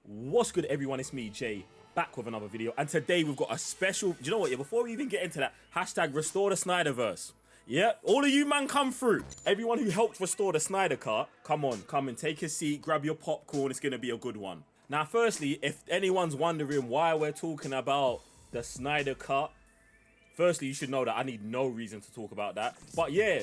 What's good, everyone? It's me, Jay, back with another video, and today we've got a special. Do you know what? Yeah, before we even get into that, hashtag restore the SnyderVerse. Yeah, all of you man, come through. Everyone who helped restore the Snyder Cut, come on, come and take a seat, grab your popcorn. It's gonna be a good one. Now, firstly, if anyone's wondering why we're talking about the Snyder Cut, firstly, you should know that I need no reason to talk about that. But yeah,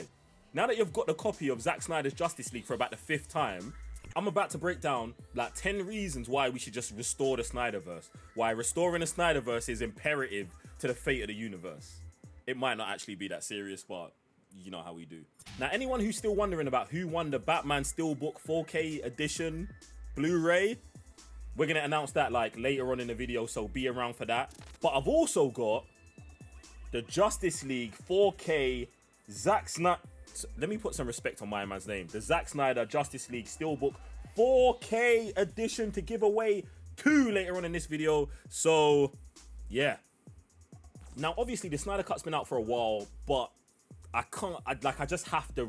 now that you've got the copy of Zack Snyder's Justice League for about the 5th time, I'm about to break down like 10 reasons why we should just restore the SnyderVerse. Why restoring the SnyderVerse is imperative to the fate of the universe. It might not actually be that serious, but you know how we do. Now, anyone who's still wondering about who won the Batman Steelbook 4K edition Blu-ray, we're gonna announce that like later on in the video, so be around for that. But I've also got the Justice League 4K Zack Snyder. Let me put some respect on my man's name. The Zack Snyder Justice League Steelbook 4K edition to give away too later on in this video. So, yeah. Now, obviously, the Snyder Cut's been out for a while, but I just have to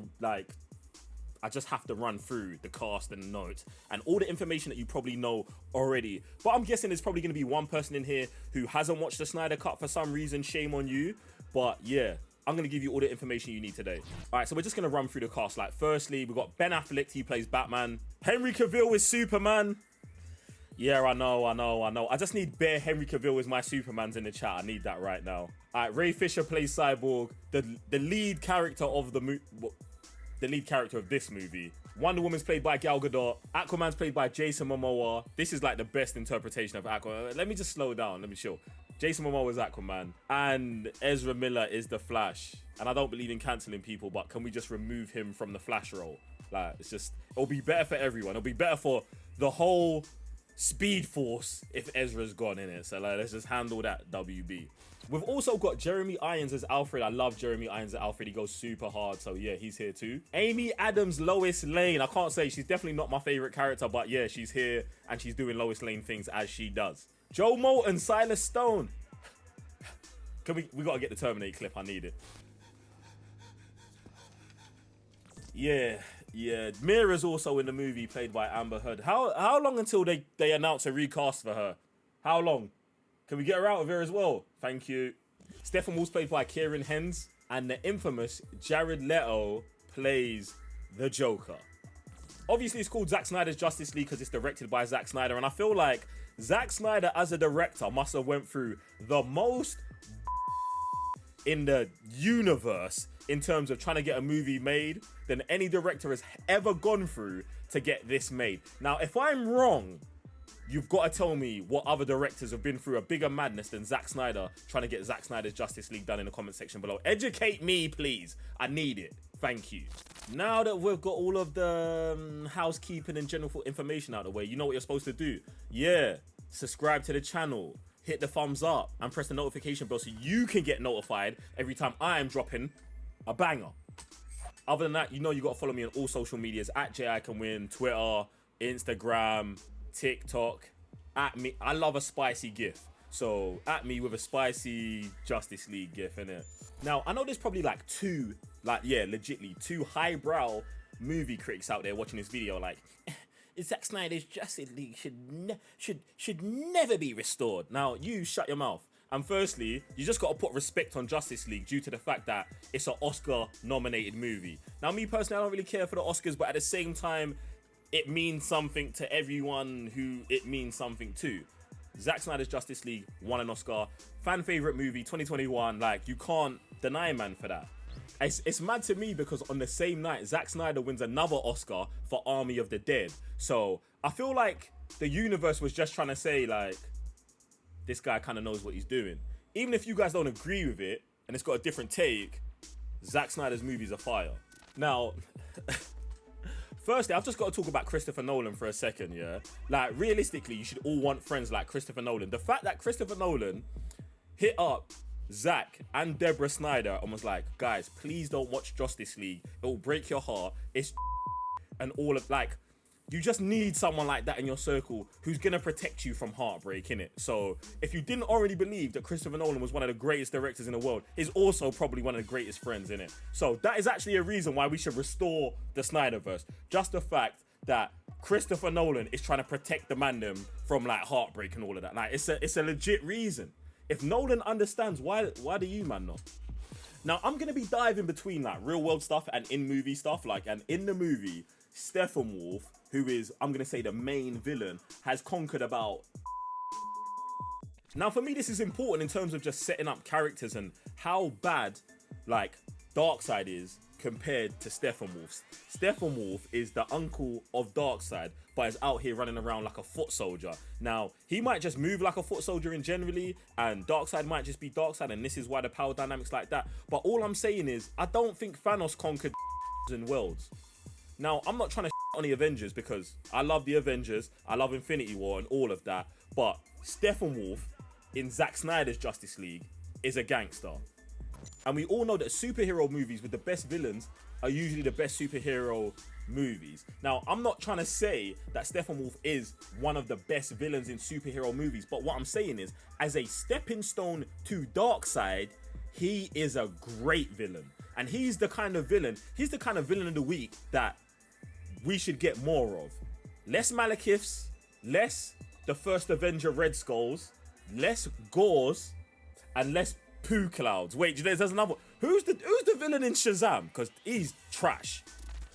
run through the cast and notes and all the information that you probably know already. But I'm guessing there's probably going to be one person in here who hasn't watched the Snyder Cut for some reason. Shame on you. But yeah, I'm going to give you all the information you need today. All right, so we're just going to run through the cast. Like, firstly, we've got Ben Affleck. He plays Batman. Henry Cavill is Superman. Yeah, I know. I just need bare Henry Cavill as my Supermans in the chat. I need that right now. All right, Ray Fisher plays Cyborg. The lead character of the lead character of this movie. Wonder Woman's played by Gal Gadot. Aquaman's played by Jason Momoa. This is like the best interpretation of Aquaman. Let me just slow down. Let me chill. Jason Momoa is Aquaman. And Ezra Miller is the Flash. And I don't believe in cancelling people, but can we just remove him from the Flash role? Like, it'll be better for everyone. It'll be better for the whole Speed Force if Ezra's gone in it. So like, let's just handle that, WB. We've also got Jeremy Irons as Alfred. I love Jeremy Irons as Alfred. He goes super hard. So yeah, he's here too. Amy Adams, Lois Lane. I can't say she's definitely not my favorite character, but yeah, she's here and she's doing Lois Lane things as she does. Joe Moulton, Silas Stone. We gotta get the Terminator clip. I need it. Yeah. Mira's also in the movie, played by Amber Heard. How long until they announce a recast for her? How long? Can we get her out of here as well? Thank you. Stephen Wolf's played by Kieran Hens, and the infamous Jared Leto plays the Joker. Obviously, it's called Zack Snyder's Justice League because it's directed by Zack Snyder, and I feel like Zack Snyder as a director must have went through the most in the universe in terms of trying to get a movie made than any director has ever gone through to get this made. Now, if I'm wrong, you've got to tell me what other directors have been through a bigger madness than Zack Snyder trying to get Zack Snyder's Justice League done in the comment section below. Educate me, please. I need it. Thank you. Now that we've got all of the housekeeping and general information out of the way, you know what you're supposed to do. Yeah, subscribe to the channel, hit the thumbs up, and press the notification bell so you can get notified every time I am dropping a banger. Other than that, you know you got to follow me on all social medias at JiCanWin, Twitter, Instagram, TikTok. At me, I love a spicy gif. So at me with a spicy Justice League gif, innit? Now, I know there's probably like two highbrow movie critics out there watching this video like, Zack Snyder's Justice League should never be restored. Now, you shut your mouth. And firstly, you just got to put respect on Justice League due to the fact that it's an Oscar-nominated movie. Now, me personally, I don't really care for the Oscars, but at the same time, it means something to everyone who it means something to. Zack Snyder's Justice League won an Oscar. Fan favorite movie, 2021. Like, you can't deny man for that. It's mad to me because on the same night, Zack Snyder wins another Oscar for Army of the Dead. So I feel like the universe was just trying to say, like, this guy kind of knows what he's doing. Even if you guys don't agree with it and it's got a different take, Zack Snyder's movies are fire. Now, firstly, I've just got to talk about Christopher Nolan for a second, yeah? Like, realistically, you should all want friends like Christopher Nolan. The fact that Christopher Nolan hit up Zack and Deborah Snyder and was like, guys, please don't watch Justice League. It will break your heart. It's and all of, like, you just need someone like that in your circle who's gonna protect you from heartbreak, innit? So if you didn't already believe that Christopher Nolan was one of the greatest directors in the world, he's also probably one of the greatest friends, innit? So that is actually a reason why we should restore the SnyderVerse. Just the fact that Christopher Nolan is trying to protect the mandem from like heartbreak and all of that. Like it's a legit reason. If Nolan understands, why do you man not? Now I'm gonna be diving between like real world stuff and in movie stuff. Like, and in the movie, Steppenwolf, who is, I'm gonna say, the main villain, has conquered about. Now for me this is important in terms of just setting up characters and how bad like Darkseid is compared to Steppenwolf. Steppenwolf is the uncle of Darkseid, but is out here running around like a foot soldier. Now, he might just move like a foot soldier in generally, and Darkseid might just be Darkseid, and this is why the power dynamics like that. But all I'm saying is, I don't think Thanos conquered in worlds. Now, I'm not trying to on the Avengers because I love the Avengers, I love Infinity War and all of that, but Steppenwolf in Zack Snyder's Justice League is a gangster. And we all know that superhero movies with the best villains are usually the best superhero movies. Now, I'm not trying to say that Steppenwolf is one of the best villains in superhero movies, but what I'm saying is, as a stepping stone to Darkseid, he is a great villain. And he's the kind of villain of the week that we should get more of. Less Malekiths, less the first Avenger Red Skulls, less Gores, and less poo clouds. Wait, there's another. Who's the villain in Shazam? Because he's trash.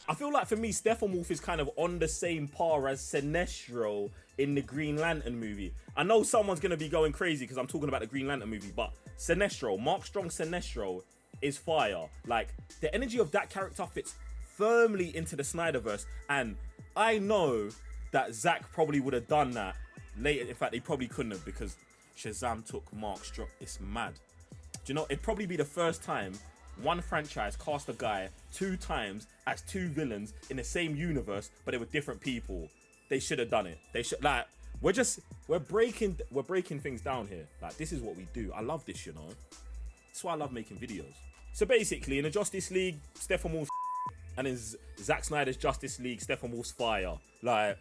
I feel like for me, Steppenwolf is kind of on the same par as Sinestro in the Green Lantern movie. I know someone's gonna be going crazy because I'm talking about the Green Lantern movie, but Sinestro, Mark Strong Sinestro, is fire. Like, the energy of that character fits firmly into the Snyderverse, and I know that Zack probably would have done that later. In fact, he probably couldn't have, because Shazam took Mark Strong. It's mad. Do you know, it'd probably be the first time one franchise cast a guy 2 times as 2 villains in the same universe, but they were different people. They should have done it. They should, like, we're breaking things down here. Like, this is what we do. I love this, you know. That's why I love making videos. So basically, in the Justice League, Steppenwolf's and in Zack Snyder's Justice League, Steppenwolf's fire. Like,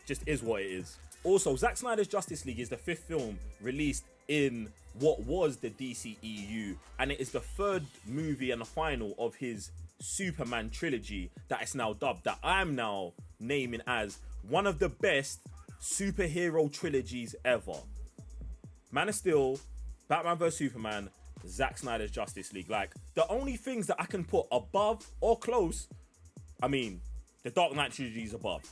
just is what it is. Also, Zack Snyder's Justice League is the 5th film released in what was the DCEU, and it is the 3rd movie and the final of his Superman trilogy that is now dubbed, that I'm now naming as one of the best superhero trilogies ever. Man of Steel, Batman vs Superman, Zack Snyder's Justice League. Like, the only things that I can put above or close, I mean, the Dark Knight trilogy is above.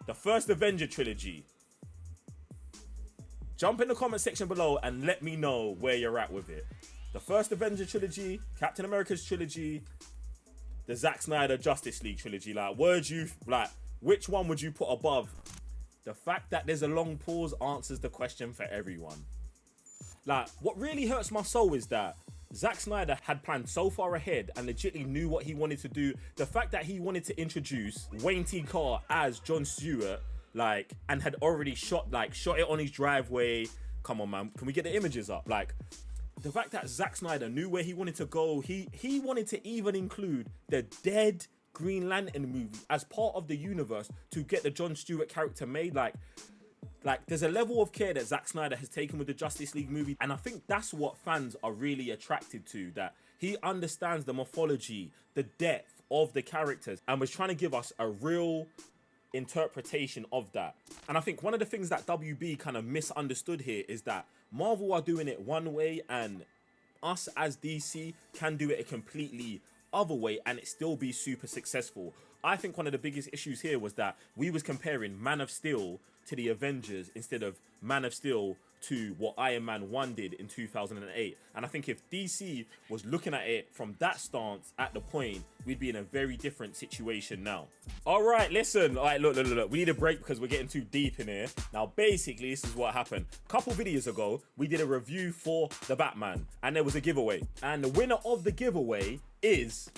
The first Avenger trilogy. Jump in the comment section below and let me know where you're at with it. The first Avenger trilogy, Captain America's trilogy, the Zack Snyder Justice League trilogy. Like, which one would you put above? The fact that there's a long pause answers the question for everyone. Like, what really hurts my soul is that Zack Snyder had planned so far ahead and legitimately knew what he wanted to do. The fact that he wanted to introduce Wayne T. Carr as Jon Stewart, like, and had already shot it on his driveway. Come on, man, can we get the images up? Like, the fact that Zack Snyder knew where he wanted to go. He wanted to even include the dead Green Lantern movie as part of the universe to get the Jon Stewart character made. Like there's a level of care that Zack Snyder has taken with the Justice League movie, and I think that's what fans are really attracted to, that he understands the morphology, the depth of the characters, and was trying to give us a real interpretation of that. And I think one of the things that WB kind of misunderstood here is that Marvel are doing it one way and us as DC can do it a completely other way and it still be super successful. I think one of the biggest issues here was that we was comparing Man of Steel to the Avengers instead of Man of Steel to what Iron Man 1 did in 2008. And I think if DC was looking at it from that stance at the point, we'd be in a very different situation now. All right, listen. All right, look. We need a break because we're getting too deep in here. Now, basically, this is what happened. A couple videos ago, we did a review for the Batman, and there was a giveaway. And the winner of the giveaway is...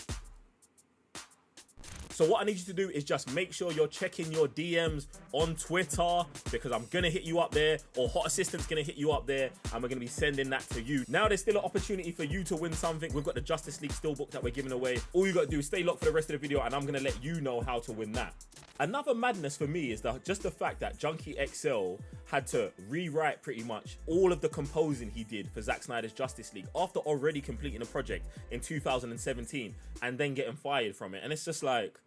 So what I need you to do is just make sure you're checking your DMs on Twitter, because I'm going to hit you up there, or Hot Assistant's going to hit you up there, and we're going to be sending that to you. Now there's still an opportunity for you to win something. We've got the Justice League Steelbook that we're giving away. All you got to do is stay locked for the rest of the video, and I'm going to let you know how to win that. Another madness for me is just the fact that Junkie XL had to rewrite pretty much all of the composing he did for Zack Snyder's Justice League after already completing the project in 2017 and then getting fired from it. And it's just like,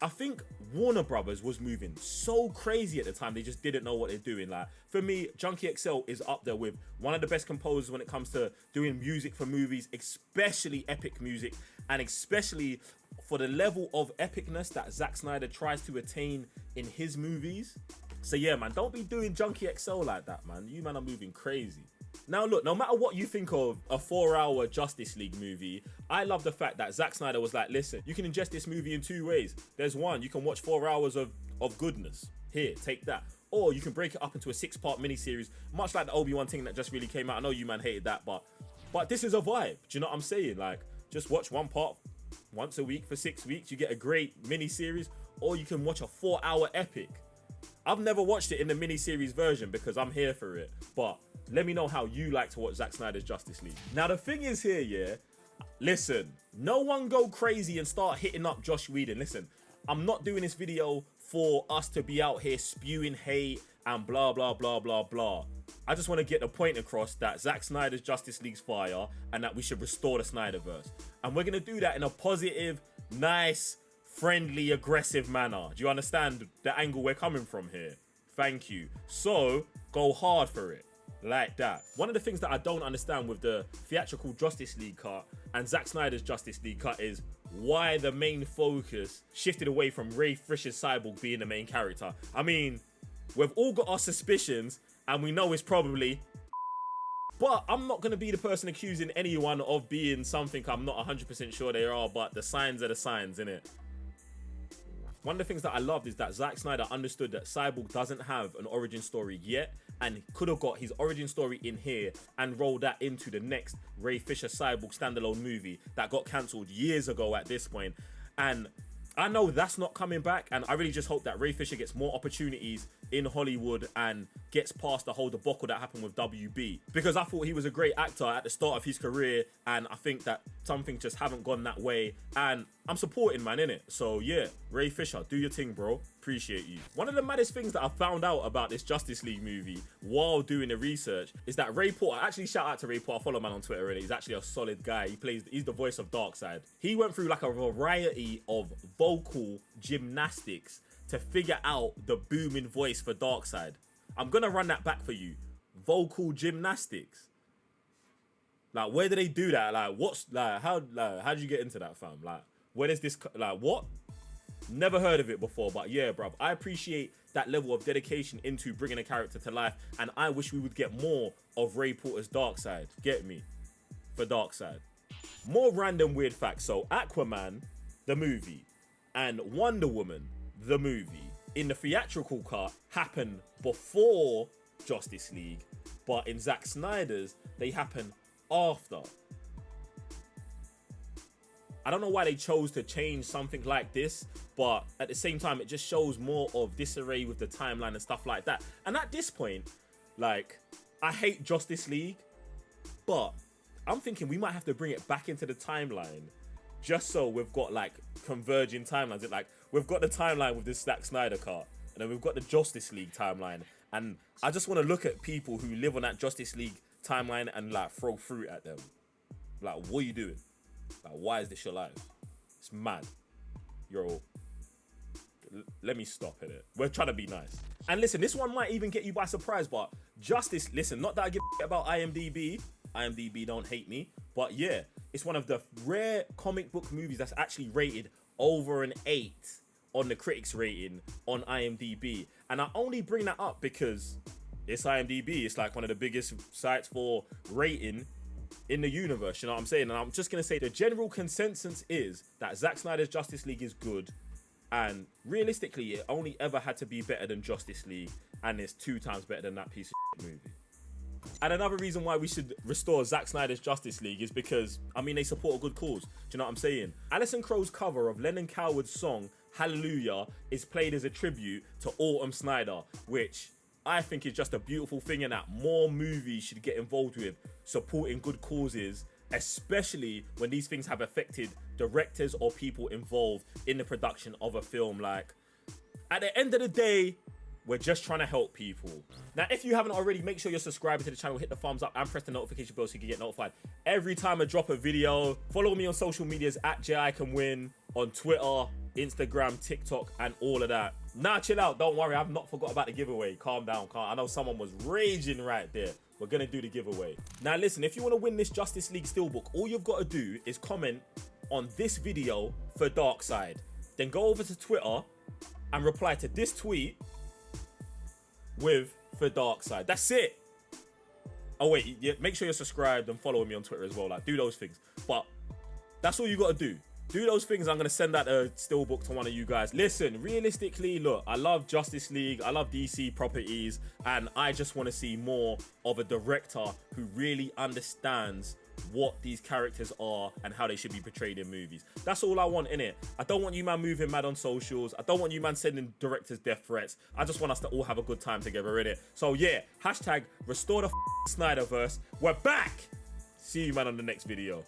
I think Warner Brothers was moving so crazy at the time, they just didn't know what they're doing. Like, for me, Junkie XL is up there with one of the best composers when it comes to doing music for movies, especially epic music, and especially for the level of epicness that Zack Snyder tries to attain in his movies. So yeah, man, don't be doing Junkie XL like that, man. You man are moving crazy. Now look, no matter what you think of a 4-hour Justice League movie, I love the fact that Zack Snyder was like, listen, you can ingest this movie in 2 ways. There's one, you can watch 4 hours of goodness. Here, take that. Or you can break it up into a 6-part miniseries, much like the Obi-Wan thing that just really came out. I know you man hated that, but this is a vibe. Do you know what I'm saying? Like, just watch one part once a week for 6 weeks. You get a great miniseries, or you can watch a 4-hour epic. I've never watched it in the miniseries version because I'm here for it, but let me know how you like to watch Zack Snyder's Justice League. Now, the thing is here, yeah, listen, no one go crazy and start hitting up Josh Whedon. Listen, I'm not doing this video for us to be out here spewing hate and blah, blah, blah, blah, blah. I just want to get the point across that Zack Snyder's Justice League's fire and that we should restore the SnyderVerse. And we're going to do that in a positive, nice, friendly, aggressive manner. Do you understand the angle we're coming from here? Thank you. So, go hard for it. Like that. One of the things that I don't understand with the theatrical Justice League cut and Zack Snyder's Justice League cut is why the main focus shifted away from Ray Fisher's Cyborg being the main character. I mean, we've all got our suspicions and we know it's probably, but I'm not going to be the person accusing anyone of being something I'm not 100% sure they are, but the signs are the signs, innit? One of the things that I loved is that Zack Snyder understood that Cyborg doesn't have an origin story yet and could have got his origin story in here and rolled that into the next Ray Fisher Cyborg standalone movie that got cancelled years ago at this point. And I know that's not coming back, and I really just hope that Ray Fisher gets more opportunities in Hollywood and gets past the whole debacle that happened with WB. Because I thought he was a great actor at the start of his career, and I think that some things just haven't gone that way, and I'm supporting, man, innit? So yeah, Ray Fisher, do your thing, bro. Appreciate you. One of the maddest things that I found out about this Justice League movie while doing the research is that Ray Porter, actually shout out to Ray Porter, I follow man on Twitter already, he's actually a solid guy. He's the voice of Darkseid. He went through like a variety of vocal gymnastics to figure out the booming voice for Darkseid. I'm gonna run that back for you. Vocal gymnastics. Like, where do they do that? Like, what's like how did you get into that, fam? Like, where does this like what? Never heard of it before, but yeah, bruv, I appreciate that level of dedication into bringing a character to life, and I wish we would get more of Ray Porter's Darkseid. Get me? For Darkseid. More random weird facts. So, Aquaman, the movie, and Wonder Woman, the movie, in the theatrical cut, happened before Justice League, but in Zack Snyder's, they happen after. I don't know why they chose to change something like this, but at the same time, it just shows more of disarray with the timeline and stuff like that. And at this point, like, I hate Justice League, but I'm thinking we might have to bring it back into the timeline just so we've got, like, converging timelines. Like, we've got the timeline with this Zack Snyder cut, and then we've got the Justice League timeline. And I just want to look at people who live on that Justice League timeline and, like, throw fruit at them. Like, what are you doing? Like, why is this your life? It's mad. Yo, let me stop it. We're trying to be nice. And listen, this one might even get you by surprise, but Justice, listen, not that I give a about IMDb. IMDb don't hate me. But yeah, it's one of the rare comic book movies that's actually rated over an 8 on the critics rating on IMDb. And I only bring that up because it's IMDb. It's like one of the biggest sites for rating in the universe, you know what I'm saying? And I'm just going to say the general consensus is that Zack Snyder's Justice League is good, and realistically it only ever had to be better than Justice League, and it's 2 times better than that piece of movie. And another reason why we should restore Zack Snyder's Justice League is because, I mean, they support a good cause. Do you know what I'm saying? Alison Crow's cover of Lennon Coward's song Hallelujah is played as a tribute to Autumn Snyder, which I think is just a beautiful thing, and that more movies should get involved with supporting good causes, especially when these things have affected directors or people involved in the production of a film. Like, at the end of the day, we're just trying to help people. Now, if you haven't already, make sure you're subscribed to the channel, hit the thumbs up and press the notification bell so you can get notified every time I drop a video. Follow me on social medias at JiCanWin on Twitter, Instagram, TikTok, and all of that. Nah, chill out. Don't worry. I've not forgot about the giveaway. Calm down. I know someone was raging right there. We're going to do the giveaway. Now, listen, if you want to win this Justice League Steelbook, all you've got to do is comment on this video for Darkseid. Then go over to Twitter and reply to this tweet with for Darkseid. That's it. Oh, wait. Yeah, make sure you're subscribed and following me on Twitter as well. Like, do those things. But that's all you got to do. Do those things. I'm going to send that Steelbook to one of you guys. Listen, realistically, look, I love Justice League. I love DC properties. And I just want to see more of a director who really understands what these characters are and how they should be portrayed in movies. That's all I want, innit? I don't want you man moving mad on socials. I don't want you man sending directors death threats. I just want us to all have a good time together, innit? So yeah, hashtag restore the SnyderVerse. We're back. See you man on the next video.